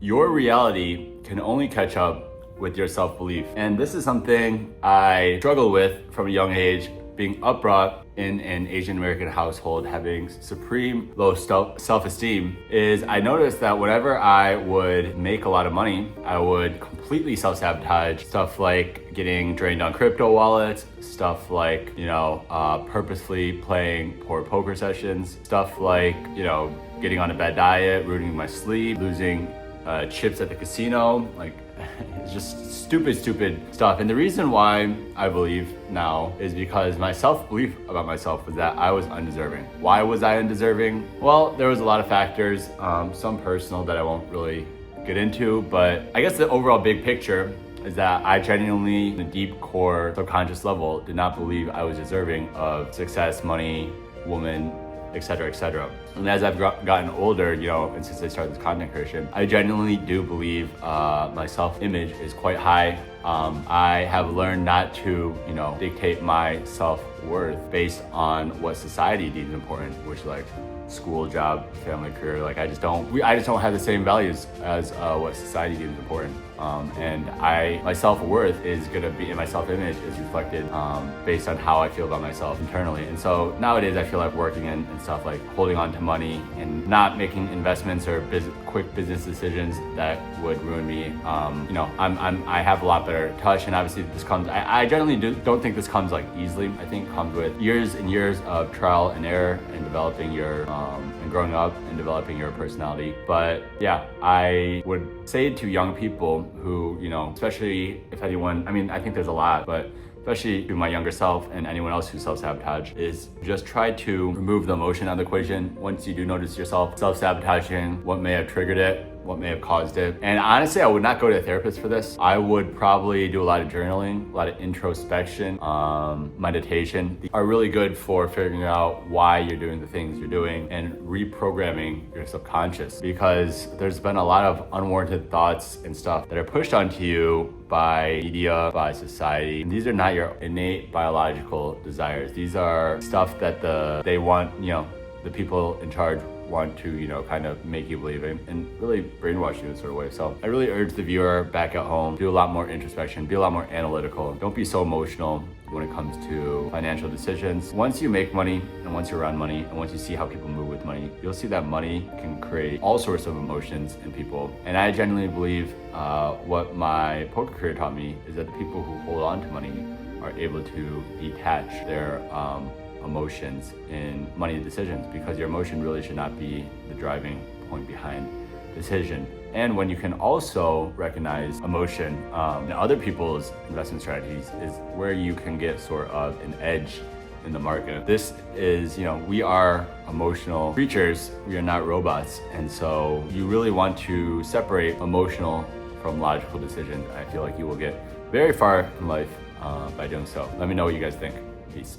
Your reality can only catch up with your self-belief. And this is something I struggled with from a young age, being upbrought in an Asian American household, having supreme low self-esteem, is I noticed that whenever I would make a lot of money, I would completely self-sabotage. Stuff like getting drained on crypto wallets, stuff like, purposefully playing poor poker sessions, stuff like, getting on a bad diet, ruining my sleep, losing chips at the casino, it's just stupid stuff. And the reason why I believe now is because my self-belief about myself was that I was undeserving. Why was I undeserving? Well, there was a lot of factors, some personal that I won't really get into, but I guess the overall big picture is that I genuinely, in the deep core subconscious level, did not believe I was deserving of success, money, woman, etc. And as I've gotten older, and since I started this content creation, I genuinely do believe my self-image is quite high. I have learned not to, dictate my self-worth based on what society deems important, which like school, job, family, career. I just don't have the same values as what society deems important. And my self-worth is gonna be, and my self-image is reflected based on how I feel about myself internally. And so nowadays I feel like working in stuff like holding on to money and not making investments or quick business decisions that would ruin me. I have a lot better touch, and obviously this comes, I generally don't think this comes easily. I think it comes with years and years of trial and error and developing your, and growing up and developing your personality. But yeah, I would say to young people who, especially if anyone, I think there's a lot, but especially to my younger self and anyone else who self-sabotage, is just try to remove the emotion out of the equation. Once you do notice yourself self-sabotaging, what may have triggered it, what may have caused it. And honestly, I would not go to a therapist for this. I would probably do a lot of journaling, a lot of introspection, meditation. They are really good for figuring out why you're doing the things you're doing and reprogramming your subconscious, because there's been a lot of unwarranted thoughts and stuff that are pushed onto you by media, by society. And these are not your innate biological desires. These are stuff that they want, the people in charge want to, kind of make you believe in and really brainwash you in a sort of way. So I really urge the viewer back at home, do a lot more introspection, be a lot more analytical. Don't be so emotional when it comes to financial decisions. Once you make money and once you're around money and once you see how people move with money, you'll see that money can create all sorts of emotions in people. And I genuinely believe what my poker career taught me is that the people who hold on to money are able to detach their emotions in money decisions, because your emotion really should not be the driving point behind decision. And when you can also recognize emotion in other people's investment strategies is where you can get sort of an edge in the market. This is, we are emotional creatures, we are not robots. And so you really want to separate emotional from logical decisions. I feel like you will get very far in life by doing so. Let me know what you guys think. Peace.